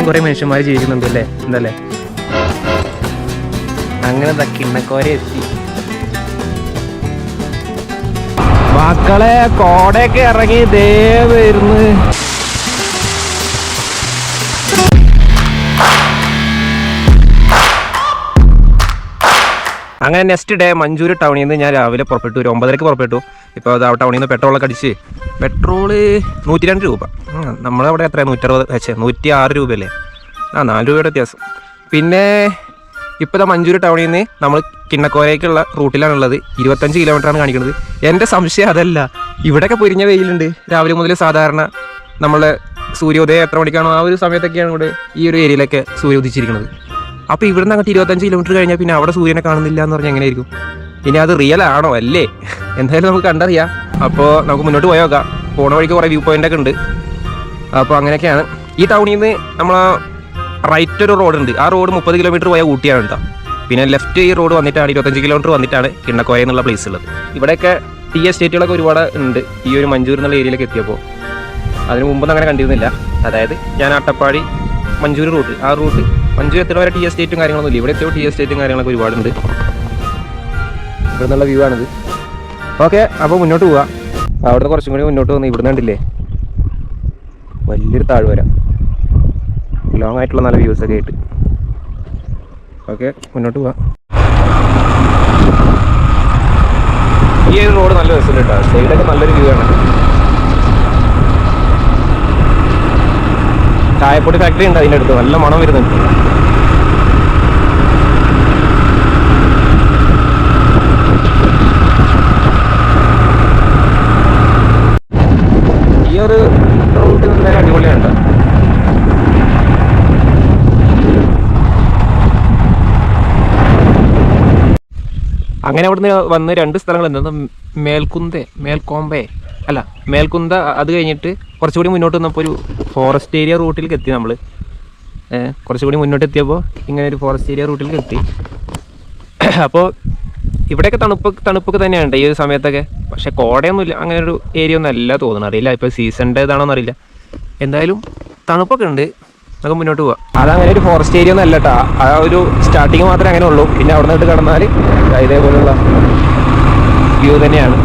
കുറേ മനുഷ്യന്മാർ ജീവിക്കുന്നുണ്ട് അല്ലേ, എന്തല്ലേ? അങ്ങനെ കിണ്ണക്കോര എത്തി. മക്കളെ കോടയൊക്കെ ഇറങ്ങി ദേ വരുന്നു. അങ്ങനെ നെക്സ്റ്റ് ഡേ മഞ്ചൂർ ടൗണിൽ നിന്ന് ഞാൻ രാവിലെ പുറപ്പെട്ടു, ഒരു 9:30 പുറപ്പെട്ടു. ഇപ്പോൾ അത് ടൗണിൽ നിന്ന് പെട്രോളൊക്കെ അടിച്ച്, പെട്രോള് 102 രൂപ. നമ്മളവിടെ എത്ര 106 രൂപയല്ലേ? 4 രൂപയുടെ വ്യത്യാസം. പിന്നെ ഇപ്പോൾ മഞ്ചൂർ ടൗണിൽ നിന്ന് നമ്മൾ കിണ്ണക്കോരയ്ക്കുള്ള റൂട്ടിലാണുള്ളത്. 25 കിലോമീറ്ററാണ് കാണിക്കുന്നത്. എൻ്റെ സംശയം അതല്ല, ഇവിടെയൊക്കെ പൊരിഞ്ഞ വെയിലുണ്ട് രാവിലെ മുതൽ. സാധാരണ നമ്മളെ സൂര്യോദയം എത്ര മണിക്കാണോ ആ ഒരു സമയത്തൊക്കെയാണ് ഇവിടെ ഈ ഒരു ഏരിയയിലൊക്കെ സൂര്യ ഉദിച്ചിരിക്കുന്നത്. അപ്പോൾ ഇവിടുന്ന് അങ്ങോട്ട് 25 കിലോമീറ്റർ കഴിഞ്ഞാൽ പിന്നെ അവിടെ സൂര്യനെ കാണുന്നില്ല എന്ന് പറഞ്ഞാൽ എങ്ങനെയായിരിക്കും? ഇനി അത് റിയൽ ആണോ അല്ലേ? എന്തായാലും നമുക്ക് കണ്ടറിയാം. അപ്പോൾ നമുക്ക് മുന്നോട്ട് പോയി നോക്കാം. പോണ വഴിക്ക് കുറേ വ്യൂ പോയിൻ്റൊക്കെ ഉണ്ട്. അപ്പോൾ അങ്ങനെയൊക്കെയാണ്. ഈ ടൗണിൽ നിന്ന് നമ്മൾ റൈറ്റ് ഒരു റോഡുണ്ട്. ആ റോഡ് 30 കിലോമീറ്റർ പോയാൽ ഊട്ടിയാണ് കേട്ടോ. പിന്നെ ലെഫ്റ്റ് ഈ റോഡ് വന്നിട്ടാണ് 25 കിലോമീറ്റർ വന്നിട്ടാണ് കിണ്ണക്കോയ എന്നുള്ള പ്ലേസ് ഉള്ളത്. ഇവിടെയൊക്കെ ടീ എസ്റ്റേറ്റുകളൊക്കെ ഒരുപാട് ഉണ്ട് ഈ ഒരു മഞ്ചൂർ എന്നുള്ള ഏരിയയിലേക്ക് എത്തിയപ്പോൾ. അതിന് മുമ്പൊന്നും അങ്ങനെ കണ്ടിരുന്നില്ല. അതായത് ഞാൻ അട്ടപ്പാടി മഞ്ചൂർ റൂട്ട്, ആ റൂട്ട് മഞ്ചൂർ എത്ര വരെ ടീ എസ്റ്റേറ്റും കാര്യങ്ങളൊന്നും ഇല്ല. ഇവിടെ എത്തിയോ ടീ എസ്റ്റേറ്റും കാര്യങ്ങളൊക്കെ ഒരുപാടുണ്ട്. ഇവിടെ നിന്നുള്ള വ്യൂ ആണിത്. ഓക്കെ, അപ്പോൾ മുന്നോട്ട് പോവാം. അവിടുന്ന് കുറച്ചും കൂടി മുന്നോട്ട് വന്ന് ഇവിടുന്ന് കണ്ടില്ലേ വലിയൊരു താഴ്വര, ലോങ് ആയിട്ടുള്ള നല്ല വ്യൂസൊക്കെ ആയിട്ട്. ഓക്കെ, മുന്നോട്ട് പോവാം. ഈ ഒരു റോഡ് നല്ല രസമുണ്ട് കേട്ടോ. സൈഡൊക്കെ നല്ലൊരു വ്യൂ ആണ്. ചായപ്പൊടി ഫാക്ടറി ഉണ്ട് അതിൻ്റെ അടുത്ത്, നല്ല മണം വരുന്നുണ്ട്. ഈ ഒരു റൂട്ട് നല്ല അടിപൊളിയാണ്. അങ്ങനെ അവിടുന്ന് വന്ന് 2 സ്ഥലങ്ങൾ എന്താ, മേൽക്കുന്ത. അത് കഴിഞ്ഞിട്ട് കുറച്ചുകൂടി മുന്നോട്ട് വന്നപ്പോൾ ഒരു ഫോറസ്റ്റ് ഏരിയ റൂട്ടിലേക്ക് എത്തി. നമ്മൾ കുറച്ചുകൂടി മുന്നോട്ട് എത്തിയപ്പോൾ ഇങ്ങനെ ഒരു ഫോറസ്റ്റ് ഏരിയ റൂട്ടിലേക്ക് എത്തി. അപ്പോൾ ഇവിടെയൊക്കെ തണുപ്പൊക്കെ തന്നെയാണ് ഈ ഒരു സമയത്തൊക്കെ. പക്ഷേ കോടയൊന്നുമില്ല, അങ്ങനെ ഒരു ഏരിയ ഒന്നും അല്ല തോന്നുന്നു. അറിയില്ല ഇപ്പോൾ സീസണിൻ്റെ ഇതാണോന്ന് അറിയില്ല. എന്തായാലും തണുപ്പൊക്കെ ഉണ്ട്. നമുക്ക് മുന്നോട്ട് പോവാം. അതങ്ങനെ ഒരു ഫോറസ്റ്റ് ഏരിയ ഒന്നും അല്ല കേട്ടോ. ആ ഒരു സ്റ്റാർട്ടിങ് മാത്രമേ അങ്ങനെ ഉള്ളൂ. പിന്നെ അവിടെ നിന്നിട്ട് കടന്നാൽ ഇതേപോലുള്ള വ്യൂ തന്നെയാണ്.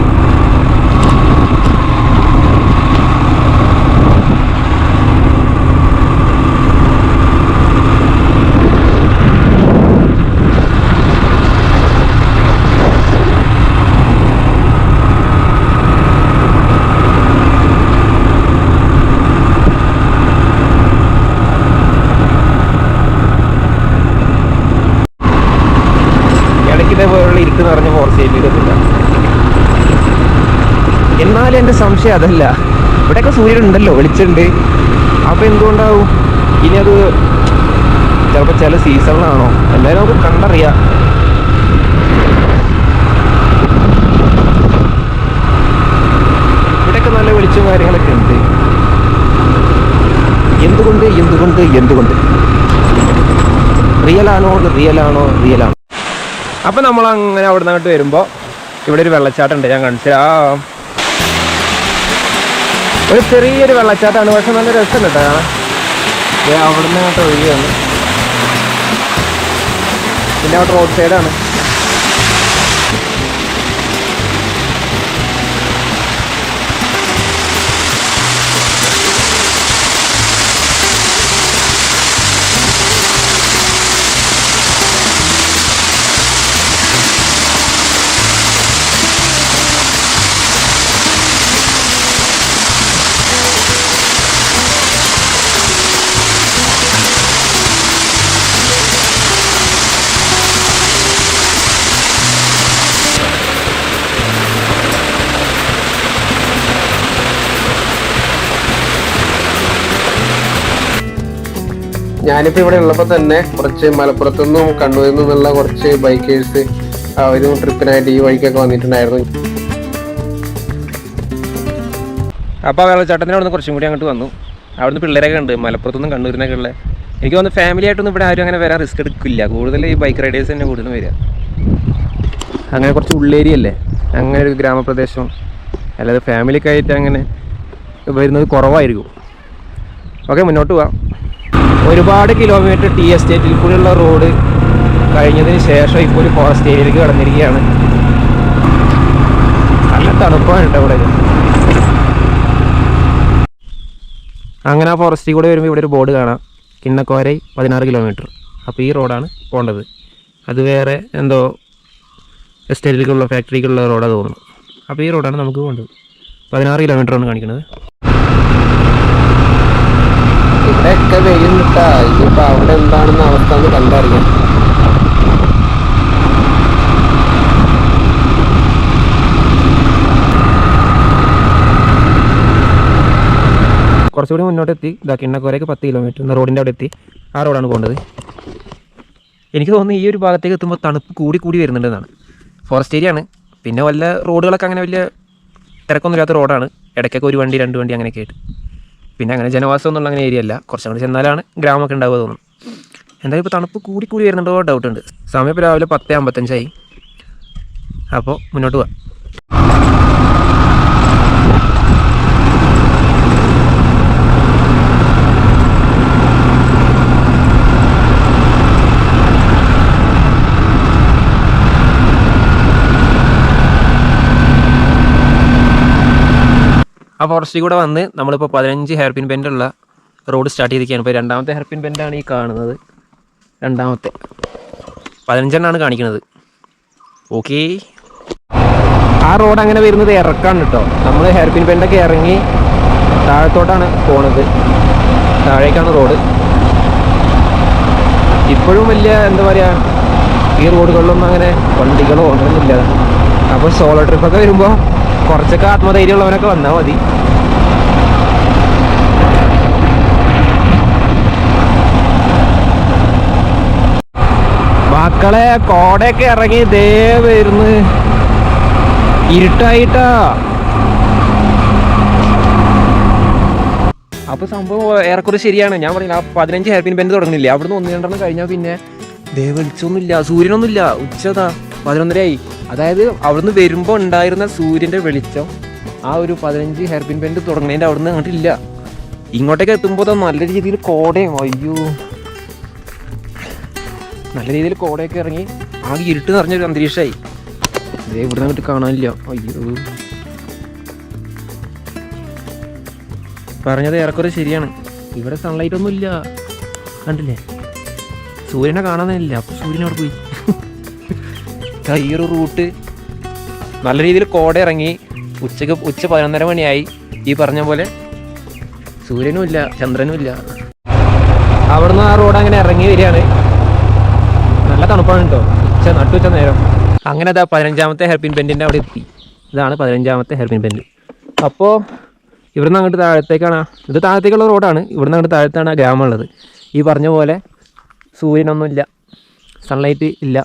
ഇതേപോലുള്ള ഇരുട്ട് നിറഞ്ഞ ഫോറസ്റ്റ് ഏരിയയിലൊന്നുമില്ല. എന്നാലും എൻ്റെ സംശയം അതല്ല, ഇവിടെയൊക്കെ സൂര്യൻ ഉണ്ടല്ലോ, വെളിച്ചുണ്ട്. അപ്പോൾ എന്തുകൊണ്ടാവും? ഇനി അത് ചിലപ്പോൾ ചില സീസണിലാണോ? എന്തായാലും നമുക്ക് കണ്ടറിയാം. ഇവിടെയൊക്കെ നല്ല വെളിച്ചവും കാര്യങ്ങളൊക്കെ ഉണ്ട്. എന്തുകൊണ്ട് റിയലാണോ? അപ്പം നമ്മളങ്ങനെ അവിടെ നിന്ന് അങ്ങോട്ട് വരുമ്പോൾ ഇവിടെ ഒരു വെള്ളച്ചാട്ടം ഉണ്ട്. ഞാൻ കാണിച്ചുതരാം. ഒരു ചെറിയൊരു വെള്ളച്ചാട്ടമാണ്, പക്ഷെ നല്ല രസമുണ്ട് കേട്ടോ കാണാൻ. അവിടെ നിന്ന് അങ്ങോട്ട് ഒഴുകി വന്നു. പിന്നെ അവിടെ റോഡ് സൈഡാണ്. ഞാനിപ്പോൾ ഇവിടെ ഉള്ളപ്പോൾ തന്നെ കുറച്ച് മലപ്പുറത്തുനിന്നും കണ്ണൂരിൽ നിന്നുള്ള കുറച്ച് ബൈക്കേഴ്സ് അവരും ട്രിപ്പിനായിട്ട് ഈ വഴിക്കൊക്കെ വന്നിട്ടുണ്ടായിരുന്നു. അപ്പോൾ വെള്ളച്ചാട്ടത്തിന് അവിടെ നിന്ന് കുറച്ചും കൂടി അങ്ങോട്ട് വന്നു. അവിടുന്ന് പിള്ളേരൊക്കെ ഉണ്ട്, മലപ്പുറത്തുനിന്നും കണ്ണൂരിൽ നിന്നൊക്കെ ഉള്ള. എനിക്ക് തോന്നുന്നു ഫാമിലി ആയിട്ടൊന്നും ഇവിടെ ആരും അങ്ങനെ വരാൻ റിസ്ക് എടുക്കില്ല. കൂടുതൽ ഈ ബൈക്ക് റൈഡേഴ്സ് തന്നെ കൂടുതലും വരിക. അങ്ങനെ കുറച്ച് ഉള്ളേരിയല്ലേ, അങ്ങനെ ഒരു ഗ്രാമപ്രദേശം. അല്ലാതെ ഫാമിലിക്കായിട്ട് അങ്ങനെ വരുന്നത് കുറവായിരിക്കും. ഓക്കെ, മുന്നോട്ട് പോവാം. ഒരുപാട് കിലോമീറ്റർ ടീ എസ്റ്റേറ്റിൽ കൂടെയുള്ള റോഡ് കഴിഞ്ഞതിന് ശേഷം ഇപ്പോൾ ഒരു ഫോറസ്റ്റ് ഏരിയയിലേക്ക് കടന്നിരിക്കുകയാണ്. നല്ല തണുപ്പാണ് കേട്ടോ ഇവിടെ. അങ്ങനെ ആ ഫോറസ്റ്റിൽ കൂടെ വരുമ്പോൾ ഇവിടെ ഒരു ബോർഡ് കാണാം, കിണ്ണക്കോരൈ 16 കിലോമീറ്റർ. അപ്പോൾ ഈ റോഡാണ് പോകേണ്ടത്. അത് വേറെ എന്തോ എസ്റ്റേറ്റിലേക്കുള്ള ഫാക്ടറിക്കുള്ള റോഡാണ് തോന്നുന്നു. അപ്പോൾ ഈ റോഡാണ് നമുക്ക് പോകേണ്ടത്. 16 കിലോമീറ്ററാണ് കാണിക്കുന്നത്. ഇവിടെയൊക്കെ വെയിൽ കിട്ടാ. ഇതിപ്പോൾ അവിടെ എന്താണെന്ന് അവസ്ഥ എന്ന് കണ്ടറിയാം. കുറച്ചുകൂടി മുന്നോട്ടെത്തി. ഇതാ കിണ്ണക്കോരയ്ക്ക് 10 കിലോമീറ്റർ എന്ന റോഡിൻ്റെ അവിടെ എത്തി. ആ റോഡാണ് പോകേണ്ടത്. എനിക്ക് തോന്നുന്നു ഈ ഒരു ഭാഗത്തേക്ക് എത്തുമ്പോൾ തണുപ്പ് കൂടി വരുന്നുണ്ടെന്നാണ്. ഫോറസ്റ്റ് ഏരിയ ആണ്. പിന്നെ വല്ല റോഡുകളൊക്കെ അങ്ങനെ വലിയ തിരക്കൊന്നുമില്ലാത്ത റോഡാണ്. ഇടയ്ക്കൊക്കെ ഒരു വണ്ടി 2 വണ്ടി അങ്ങനെയൊക്കെ ആയിട്ട്. പിന്നെ അങ്ങനെ ജനവാസം ഒന്നുള്ള അങ്ങനെ ഏരിയ അല്ല. കുറച്ചും കൂടി ചെന്നാലാണ് ഗ്രാമമൊക്കെ ഉണ്ടാവുക തോന്നുന്നു. എന്തായാലും ഇപ്പോൾ തണുപ്പ് കൂടി വരുന്നുണ്ടോ ഡൗട്ടുണ്ട്. സമയം ഇപ്പോൾ രാവിലെ 10:55. അപ്പോൾ മുന്നോട്ട് പോവാം. ആ ഫോറസ്റ്റിൽ കൂടെ വന്ന് നമ്മളിപ്പോൾ 15 ഹെയർ പിൻ ബെൻഡുള്ള റോഡ് സ്റ്റാർട്ട് ചെയ്തിരിക്കുകയാണ്. ഇപ്പോൾ 2ാമത്തെ ഹെയർ പിൻ ബെൻഡാണ് ഈ കാണുന്നത്. 2ാമത്തെ 15 കാണിക്കുന്നത്. ഓക്കേ, ആ റോഡ് അങ്ങനെ വരുന്നത് ഇറക്കാണ് കേട്ടോ. നമ്മൾ ഹെയർ പിൻ ബെൻഡൊക്കെ ഇറങ്ങി താഴത്തോട്ടാണ് പോണത്. താഴേക്കാണ് റോഡ്. ഇപ്പോഴും വലിയ എന്താ പറയുക, ഈ റോഡുകളിലൊന്നും അങ്ങനെ വണ്ടികളോ അങ്ങനെയൊന്നുമില്ല. അപ്പോൾ സോളോ ട്രിപ്പൊക്കെ വരുമ്പോൾ കുറച്ചൊക്കെ ആത്മധൈര്യമുള്ളവനൊക്കെ വന്നാൽ മതി. മക്കളെ കോടയൊക്കെ ഇറങ്ങി ദേ വരുന്ന്. ഇരുട്ടായിട്ടാ. അപ്പോൾ സംഭവം ഏറെക്കുറെ ശരിയാണ്. ഞാൻ പറഞ്ഞില്ല, ആ 15 ഹെയർ പിൻ ബെൻഡ് തുടങ്ങുന്നില്ല. അവിടുന്ന് 1-2 കഴിഞ്ഞാൽ പിന്നെ ദേ വെളിച്ചമൊന്നുമില്ല, സൂര്യനൊന്നുമില്ല. ഉച്ചതാ 11:30 അതായത് അവിടുന്ന് വരുമ്പോൾ ഉണ്ടായിരുന്ന സൂര്യൻ്റെ വെളിച്ചം ആ ഒരു 15 ഹെയർ പിൻ ബെൻഡ് തുടങ്ങുന്നതിൻ്റെ അവിടുന്ന് അങ്ങോട്ടില്ല. ഇങ്ങോട്ടേക്ക് എത്തുമ്പോൾ നല്ല രീതിയിൽ കോടയും, അയ്യോ നല്ല രീതിയിൽ കോടയൊക്കെ ഇറങ്ങി ആകെ ഇരുട്ട് നിറഞ്ഞൊരു അന്തരീക്ഷമായി. അതേ ഇവിടുന്ന് അങ്ങോട്ട് കാണാനില്ല. അയ്യോ, പറഞ്ഞത് ഏറെക്കുറെ ശരിയാണ്. ഇവിടെ സൺലൈറ്റ് ഒന്നും ഇല്ല, കണ്ടില്ലേ? സൂര്യനെ കാണാനില്ല. അപ്പോൾ സൂര്യൻ അവിടെ പോയി. ഈ ഒരു റൂട്ട് നല്ല രീതിയിൽ കോട ഇറങ്ങി ഉച്ച 11:30 മണിയായി. ഈ പറഞ്ഞ പോലെ സൂര്യനും ഇല്ല, ചന്ദ്രനും ഇല്ല. അവിടുന്ന് ആ റോഡ് അങ്ങനെ ഇറങ്ങി വരികയാണ്. നല്ല തണുപ്പാണ് കേട്ടോ, നട്ടുച്ച നേരം. അങ്ങനെ അതാ 15ാമത്തെ ഹെയർ പിൻ ബെൻഡിൻ്റെ അവിടെ എത്തി. ഇതാണ് 15ാമത്തെ ഹെയർ പിൻ ബെൻഡ്. അപ്പോൾ ഇവിടുന്ന് അങ്ങോട്ട് താഴത്തേക്കാണ്, ഇത് താഴത്തേക്കുള്ള റോഡാണ്. ഇവിടുന്ന് അങ്ങോട്ട് താഴത്താണ് ആ ഗ്രാമം ഉള്ളത്. ഈ പറഞ്ഞ പോലെ സൂര്യനൊന്നുമില്ല, സൺലൈറ്റ് ഇല്ല.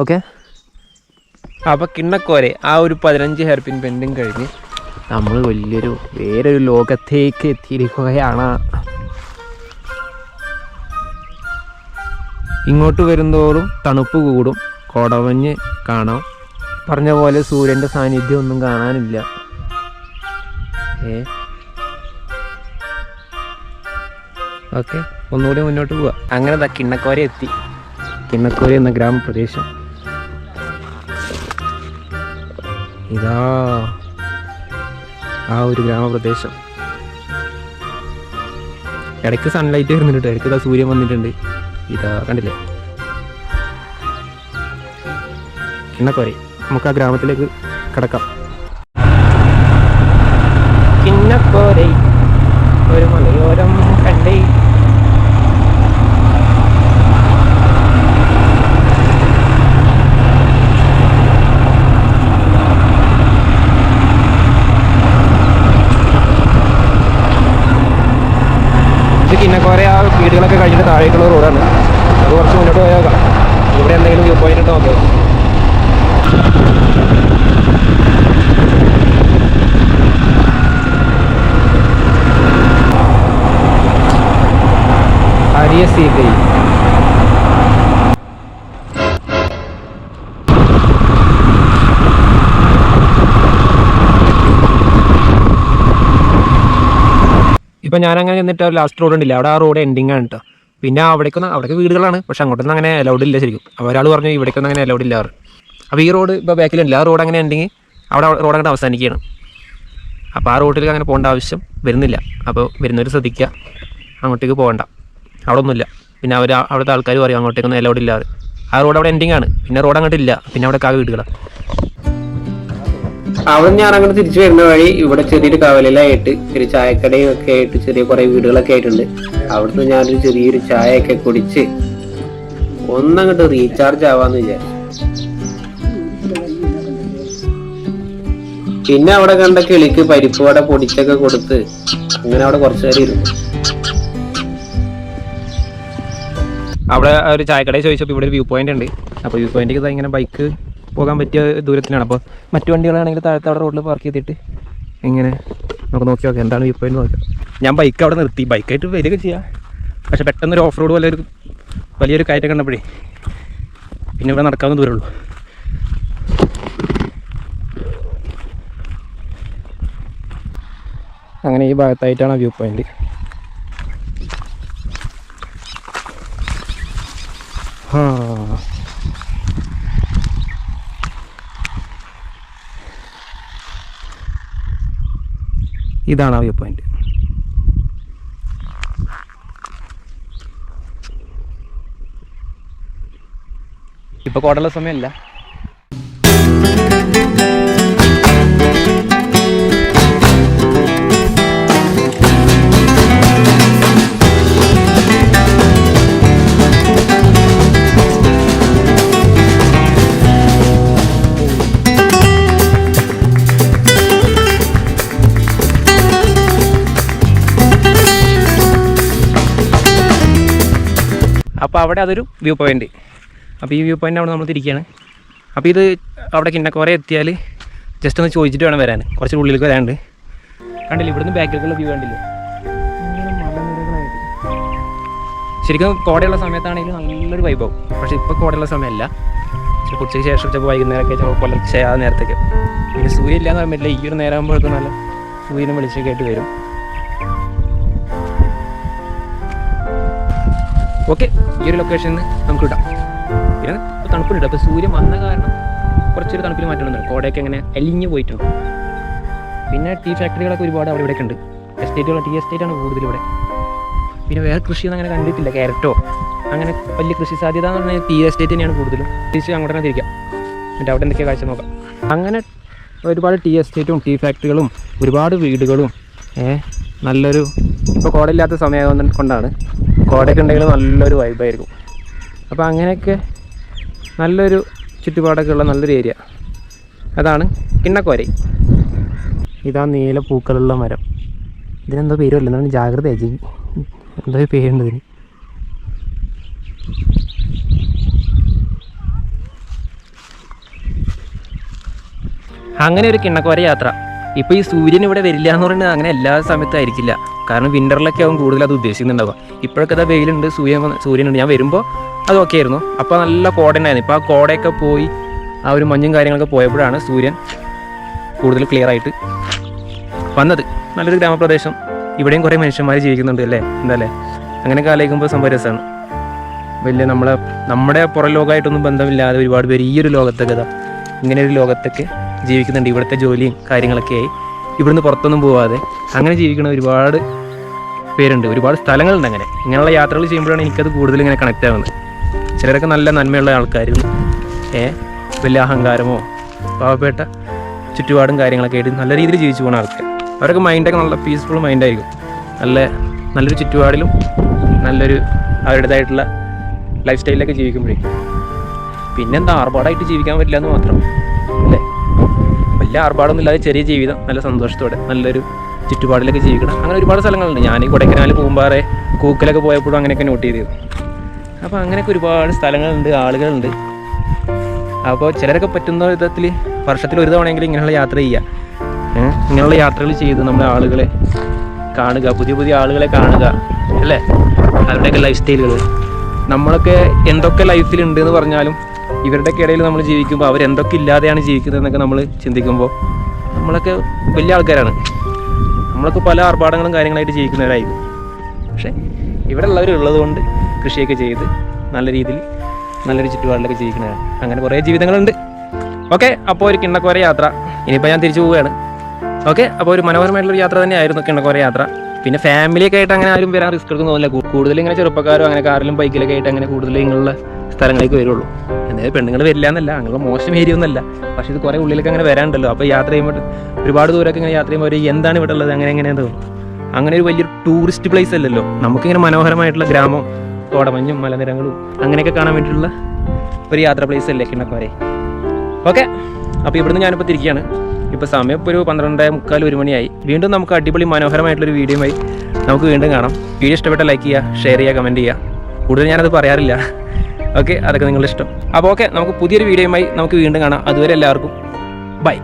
ഓക്കെ, അപ്പോൾ കിണ്ണക്കോരെ ആ ഒരു 15 ഹെയർ പിൻ ബെൻഡും കഴിഞ്ഞ് നമ്മൾ വേറൊരു ലോകത്തേക്ക് എത്തിയിരിക്കുകയാണ്. ഇങ്ങോട്ട് വരുന്തോറും തണുപ്പ് കൂടും, കോടമഞ്ഞ് കാണാം. പറഞ്ഞ പോലെ സൂര്യൻ്റെ സാന്നിധ്യം ഒന്നും കാണാനില്ല. ഓക്കെ, ഒന്നുകൂടി മുന്നോട്ട് പോവാം. അങ്ങനെ കിണ്ണക്കോര എത്തി. കിണ്ണക്കോര എന്ന ഗ്രാമപ്രദേശം ഇതാ, ആ ഒരു ഗ്രാമപ്രദേശം. ഇടയ്ക്ക് സൺലൈറ്റ് വരുന്നുണ്ട്, ഇടയ്ക്ക് ഇതാ സൂര്യൻ വന്നിട്ടുണ്ട്. ഇതാ കണ്ടില്ലേ കിണ്ണക്കോര. നമുക്ക് ആ ഗ്രാമത്തിലേക്ക് കിടക്കാം. കിണ്ണക്കോര ഒരു മലയോരം കണ്ടേ. കിണ്ണക്കോര ആ വീടുകളൊക്കെ കഴിഞ്ഞിട്ട് താഴേക്കുള്ള റോഡാണ്. അത് കുറച്ച് മുന്നോട്ട് പോയേക്കാം. ഇവിടെ എന്തെങ്കിലും വ്യൂ പോയിന്റ് ഉണ്ടോ നോക്കാം. അരിയസീകൈ ഇപ്പം ഞാനങ്ങനെ എന്നിട്ട് ലാസ്റ്റ് റോഡ് ഉണ്ടില്ല, അവിടെ ആ റോഡ് എൻഡിങ് ആണ് കേട്ടോ. പിന്നെ അവിടേക്ക് വീടുകളാണ്, പക്ഷെ അങ്ങോട്ടൊന്നും അങ്ങനെ അലൗഡ് ഇല്ല ശരിക്കും. അപ്പോൾ ഒരാൾ പറഞ്ഞു ഇവിടേക്കൊന്നും അങ്ങനെ അലൗഡ് ഇല്ല. അപ്പോൾ ഈ റോഡ് ഇപ്പോൾ ബാക്കിലുണ്ടല്ലോ, ആ റോഡ് അങ്ങനെ എൻഡിങ് അവിടെ റോഡ് അങ്ങോട്ട് അവസാനിക്കുകയാണ്. അപ്പോൾ ആ റോഡിൽ അങ്ങനെ പോകേണ്ട ആവശ്യം വരുന്നില്ല. അപ്പോൾ വരുന്നവർ ശ്രദ്ധിക്കുക, അങ്ങോട്ടേക്ക് പോകണ്ട, അവിടെ ഒന്നുമില്ല. പിന്നെ അവിടുത്തെ ആൾക്കാർ പറയും അങ്ങോട്ടേക്കൊന്നും അലൗഡ് ഇല്ല. ആ റോഡ് അവിടെ എൻഡിങ് ആണ്, പിന്നെ റോഡ് അങ്ങോട്ടില്ല, പിന്നെ അവിടെ ആ വീടുകളാണ്. അവിടെ ഞാൻ അങ്ങോട്ട് തിരിച്ചു വരുന്ന വഴി ഇവിടെ ചെറിയൊരു കവലയിലായിട്ട് ഒരു ചായക്കടയും ഒക്കെ ആയിട്ട് ചെറിയ കുറെ വീടുകളൊക്കെ ആയിട്ടുണ്ട്. അവിടുന്ന് ഞാനൊരു ചെറിയൊരു ചായയൊക്കെ കുടിച്ച് ഒന്നങ്ങോട്ട് റീചാർജ് ആവാന്ന് വിചാരിച്ചു. പിന്നെ അവിടെ കണ്ട കിളിക്ക് പരിപ്പ് വട പൊടിച്ചൊക്കെ കൊടുത്ത് അങ്ങനെ അവിടെ കുറച്ചു നേരം ഇരുന്നു. അവിടെ ഒരു ചായക്കടയിൽ ചോദിച്ചപ്പോൾ ഇവിടെ ഒരു വ്യൂ പോയിന്റ് ഉണ്ട്. അപ്പോൾ വ്യൂ പോയിന്റിലേക്ക് ഇങ്ങനെ ബൈക്ക് പോകാൻ പറ്റിയ ദൂരത്തിലാണ്. അപ്പോൾ മറ്റു വണ്ടികളാണെങ്കിൽ താഴത്തെ അവിടെ റോഡിൽ പാർക്ക് ചെയ്തിട്ട് ഇങ്ങനെ നമുക്ക് നോക്കി നോക്കാം എന്താണ് വ്യൂ പോയിന്റ് നോക്കാം. ഞാൻ ബൈക്ക് അവിടെ നിർത്തി, ബൈക്കായിട്ട് വരികയൊക്കെ ചെയ്യാം. പക്ഷെ പെട്ടെന്നൊരു ഓഫ് റോഡ് പോലെ ഒരു വലിയൊരു കയറ്റം കണ്ടപ്പോഴേ പിന്നെ ഇവിടെ നടക്കാവുന്ന ദൂരമുള്ളൂ. അങ്ങനെ ഈ ഭാഗത്തായിട്ടാണ് വ്യൂ പോയിന്റ്. ഇതാണ് ആ വ്യൂ പോയിന്റ്. ഇപ്പോൾ കോടയുള്ള സമയമല്ല. അപ്പോൾ അവിടെ അതൊരു വ്യൂ പോയിന്റ്. അപ്പോൾ ഈ വ്യൂ പോയിൻ്റ് അവിടെ നമ്മൾ തിരിക്കുകയാണ്. അപ്പോൾ ഇത് അവിടെ കിണ്ണക്കോര എത്തിയാൽ ജസ്റ്റ് ഒന്ന് ചോദിച്ചിട്ട് വേണം വരാൻ. കുറച്ച് ഉള്ളിലേക്ക് വരാനുണ്ട്. കണ്ടില്ല ഇവിടുന്ന് ബാക്കിലേക്കുള്ള വ്യൂ കണ്ടില്ലേ, ശരിക്കും കോടയുള്ള സമയത്താണെങ്കിൽ നല്ലൊരു വൈബാവും. പക്ഷേ ഇപ്പോൾ കോടയുള്ള സമയമല്ല, പക്ഷേ ഉച്ചയ്ക്ക് ശേഷം ചിലപ്പോൾ വൈകുന്നേരമൊക്കെ ചിലപ്പോൾ പുലർച്ചെ ആ നേരത്തേക്ക്. പിന്നെ സൂര്യൻ ഇല്ലാന്ന് പറയാൻ പറ്റില്ല, ഈ ഒരു നേരം ആകുമ്പോഴേക്കും നല്ല സൂര്യനും വെളിച്ചൊക്കെ ആയിട്ട് വരും. ഓക്കെ, ഈ ഒരു ലൊക്കേഷനിൽ നമുക്ക് ഇടാം. പിന്നെ തണുപ്പില്ല, അപ്പോൾ സൂര്യൻ വന്ന കാരണം കുറച്ചൊരു തണുപ്പിൽ മാറ്റമുണ്ട്. കോടയൊക്കെ അങ്ങനെ അലിഞ്ഞ് പോയിട്ടുണ്ട്. പിന്നെ ടീ ഫാക്ടറികളൊക്കെ ഒരുപാട് അവിടെ ഇവിടെയൊക്കെ ഉണ്ട്. എസ്റ്റേറ്റുകൾ, ടീ എസ്റ്റേറ്റാണ് കൂടുതൽ ഇവിടെ. പിന്നെ വേറെ കൃഷിയൊന്നും അങ്ങനെ കണ്ടിട്ടില്ല. ക്യാരറ്റോ അങ്ങനെ വലിയ കൃഷി സാധ്യത എന്ന് പറഞ്ഞാൽ ടീ എസ്റ്റേറ്റ് തന്നെയാണ് കൂടുതലും. തിരിച്ച് അങ്ങോട്ട് തന്നെ തിരിക്കാം, എന്നിട്ട് അവിടെ എന്തൊക്കെയാണ് കാഴ്ച നോക്കാം. അങ്ങനെ ഒരുപാട് ടീ എസ്റ്റേറ്റും ടീ ഫാക്ടറികളും ഒരുപാട് വീടുകളും നല്ലൊരു, ഇപ്പോൾ കോടയില്ലാത്ത സമയം കൊണ്ടാണ്. കോടയൊക്കെ ഉണ്ടെങ്കിൽ നല്ലൊരു വൈബായിരിക്കും. അപ്പോൾ അങ്ങനെയൊക്കെ നല്ലൊരു ചുറ്റുപാടൊക്കെ ഉള്ള നല്ലൊരു ഏരിയ. അതാണ് കിണ്ണക്കോര. ഇതാ നീല പൂക്കളുള്ള മരം. ഇതിനെന്തോ പേരുമല്ല, എന്താണ് ജാഗ്രത എന്തോ പേരുണ്ട് ഇതിന്. അങ്ങനെ ഒരു കിണ്ണക്കോര യാത്ര. ഇപ്പോൾ ഈ സൂര്യൻ ഇവിടെ വരില്ല എന്ന് പറയുന്നത് അങ്ങനെ എല്ലാ സമയത്തും ആയിരിക്കില്ല. കാരണം വിൻ്ററിലൊക്കെ ആവും കൂടുതൽ അത് ഉദ്ദേശിക്കുന്നുണ്ടാവുക. ഇപ്പോഴൊക്കെ അത് വെയിലുണ്ട്, സൂര്യനുണ്ട്. ഞാൻ വരുമ്പോൾ അത് ഓക്കെ ആയിരുന്നു, അപ്പോൾ നല്ല കോടനായിരുന്നു. ഇപ്പോൾ ആ കോടയൊക്കെ പോയി ആ ഒരു മഞ്ഞും കാര്യങ്ങളൊക്കെ പോയപ്പോഴാണ് സൂര്യൻ കൂടുതൽ ക്ലിയർ ആയിട്ട് വന്നത്. നല്ലൊരു ഗ്രാമപ്രദേശം, ഇവിടെയും കുറേ മനുഷ്യന്മാർ ജീവിക്കുന്നുണ്ട് അല്ലേ, എന്താല്ലേ. അങ്ങനെയൊക്കെ ആലോചിക്കുമ്പോൾ സംഭവം രസമാണ്. വലിയ നമ്മുടെ പുറം ലോകമായിട്ടൊന്നും ബന്ധമില്ലാതെ ഒരുപാട് പേര് ഈ ഒരു ലോകത്തൊക്കെ ഇങ്ങനെ ഒരു ലോകത്തൊക്കെ ജീവിക്കുന്നുണ്ട്. ഇവിടുത്തെ ജോലിയും കാര്യങ്ങളൊക്കെ ആയി ഇവിടുന്ന് പുറത്തൊന്നും പോവാതെ അങ്ങനെ ജീവിക്കുന്ന ഒരുപാട് പേരുണ്ട്, ഒരുപാട് സ്ഥലങ്ങളുണ്ട്. ഇങ്ങനെയുള്ള യാത്രകൾ ചെയ്യുമ്പോഴാണ് എനിക്കത് കൂടുതൽ ഇങ്ങനെ കണക്റ്റ് ആവുന്നത്. ചിലരൊക്കെ നല്ല നന്മയുള്ള ആൾക്കാർ, വലിയ അഹങ്കാരമോ പാവപ്പെട്ട ചുറ്റുപാടും കാര്യങ്ങളൊക്കെ ആയിട്ട് നല്ല രീതിയിൽ ജീവിച്ചു പോകുന്ന ആൾക്കാർ. അവരൊക്കെ മൈൻഡൊക്കെ നല്ല പീസ്ഫുൾ മൈൻഡായിരിക്കും. നല്ലൊരു ചുറ്റുപാടിലും നല്ലൊരു അവരുടേതായിട്ടുള്ള ലൈഫ് സ്റ്റൈലിലൊക്കെ ജീവിക്കുമ്പോഴേ. പിന്നെന്താ, ആർഭാടായിട്ട് ജീവിക്കാൻ പറ്റില്ല എന്ന് മാത്രം അല്ലേ. വലിയ ആർഭാടൊന്നും ഇല്ലാതെ ചെറിയ ജീവിതം, നല്ല സന്തോഷത്തോടെ നല്ലൊരു ചുറ്റുപാടിലൊക്കെ ജീവിക്കണം. അങ്ങനെ ഒരുപാട് സ്ഥലങ്ങളുണ്ട്. ഞാൻ ഈ കൊടൈക്കനാൽ, പൂമ്പാറ, കൂക്കലൊക്കെ പോയപ്പോഴും അങ്ങനെയൊക്കെ നോട്ട് ചെയ്തിരുന്നു. അപ്പോൾ അങ്ങനെയൊക്കെ ഒരുപാട് സ്ഥലങ്ങളുണ്ട്, ആളുകളുണ്ട്. അപ്പോൾ ചിലരൊക്കെ പറ്റുന്ന വിധത്തിൽ വർഷത്തിൽ ഒരു തവണയെങ്കിലും ഇങ്ങനെയുള്ള യാത്ര ചെയ്യുക. ഇങ്ങനെയുള്ള യാത്രകൾ ചെയ്ത് നമ്മുടെ ആളുകളെ കാണുക, പുതിയ പുതിയ ആളുകളെ കാണുക അല്ലേ, അവരുടെയൊക്കെ ലൈഫ് സ്റ്റൈലുകൾ. നമ്മളൊക്കെ എന്തൊക്കെ ലൈഫിലുണ്ട് എന്ന് പറഞ്ഞാലും ഇവരുടെയൊക്കെ ഇടയിൽ നമ്മൾ ജീവിക്കുമ്പോൾ അവരെന്തൊക്കെ ഇല്ലാതെയാണ് ജീവിക്കുന്നത് എന്നൊക്കെ നമ്മൾ ചിന്തിക്കുമ്പോൾ നമ്മളൊക്കെ വലിയ ആൾക്കാരാണ്. നമ്മളൊക്കെ പല ആർഭാടങ്ങളും കാര്യങ്ങളായിട്ട് ജീവിക്കുന്നവരായിരിക്കും. പക്ഷേ ഇവിടെ ഉള്ളവരുള്ളത് കൊണ്ട് കൃഷിയൊക്കെ ചെയ്ത് നല്ല രീതിയിൽ നല്ലൊരു ചുറ്റുപാടിലൊക്കെ ജീവിക്കുന്നവരാണ്. അങ്ങനെ കുറേ ജീവിതങ്ങളുണ്ട്. ഓക്കെ, അപ്പോൾ ഒരു കിണ്ണക്കോര യാത്ര. ഇനിയിപ്പോൾ ഞാൻ തിരിച്ചു പോവുകയാണ്. ഓക്കെ, അപ്പോൾ ഒരു മനോഹരമായിട്ടുള്ളൊരു യാത്ര തന്നെയായിരുന്നു കിണ്ണക്കോര യാത്ര. പിന്നെ ഫാമിലിയൊക്കെ ആയിട്ട് അങ്ങനെ ആരും വരാൻ റിസ്ക് എടുക്കുന്ന തോന്നില്ല. കൂടുതൽ ഇങ്ങനെ ചെറുപ്പക്കാരും അങ്ങനെ കാറിലും ബൈക്കിലൊക്കെ ആയിട്ട് അങ്ങനെ കൂടുതൽ ഇങ്ങനെയുള്ള സ്ഥലങ്ങളിലേക്ക് വരുള്ളൂ. എന്തായാലും പെണ്ണുങ്ങൾ വരില്ല എന്നല്ല, അങ്ങനെ മോശം ഏരിയ ഒന്നല്ല. പക്ഷേ ഇത് കുറേ ഉള്ളിലേക്ക് അങ്ങനെ വരാനുണ്ടല്ലോ. അപ്പോൾ യാത്ര ചെയ്യുമ്പോൾ ഒരുപാട് ദൂരമൊക്കെ ഇങ്ങനെ യാത്ര ചെയ്യുമ്പോൾ എന്താണ് ഇവിടെ ഉള്ളത് അങ്ങനെ എങ്ങനെയാണെന്ന് തോന്നും. അങ്ങനെ ഒരു വലിയൊരു ടൂറിസ്റ്റ് പ്ലേസ് അല്ലല്ലോ. നമുക്കിങ്ങനെ മനോഹരമായിട്ടുള്ള ഗ്രാമം, കോടമഞ്ഞും മലനിരങ്ങളും അങ്ങനെയൊക്കെ കാണാൻ വേണ്ടിയിട്ടുള്ള ഒരു യാത്രാ പ്ലേസ് അല്ലേ കിണ്ണക്കോര. ഓക്കെ, അപ്പോൾ ഇവിടുന്ന് ഞാനിപ്പോൾ തിരിക്കുകയാണ്. ഇപ്പോൾ സമയം ഇപ്പോൾ ഒരു 12:45 1 മണിയായി. വീണ്ടും നമുക്ക് അടിപൊളി മനോഹരമായിട്ടുള്ളൊരു വീഡിയോയുമായി നമുക്ക് വീണ്ടും കാണാം. വീഡിയോ ഇഷ്ടപ്പെട്ട ലൈക്ക് ചെയ്യുക, ഷെയർ ചെയ്യുക, കമൻറ്റ് ചെയ്യുക. കൂടുതൽ ഞാനത് പറയാറില്ല. ഓക്കെ, അതൊക്കെ നിങ്ങളുടെ ഇഷ്ടം. അപ്പോൾ ഓക്കെ, നമുക്ക് പുതിയൊരു വീഡിയോയുമായി നമുക്ക് വീണ്ടും കാണാം. അതുവരെ എല്ലാവർക്കും ബൈ.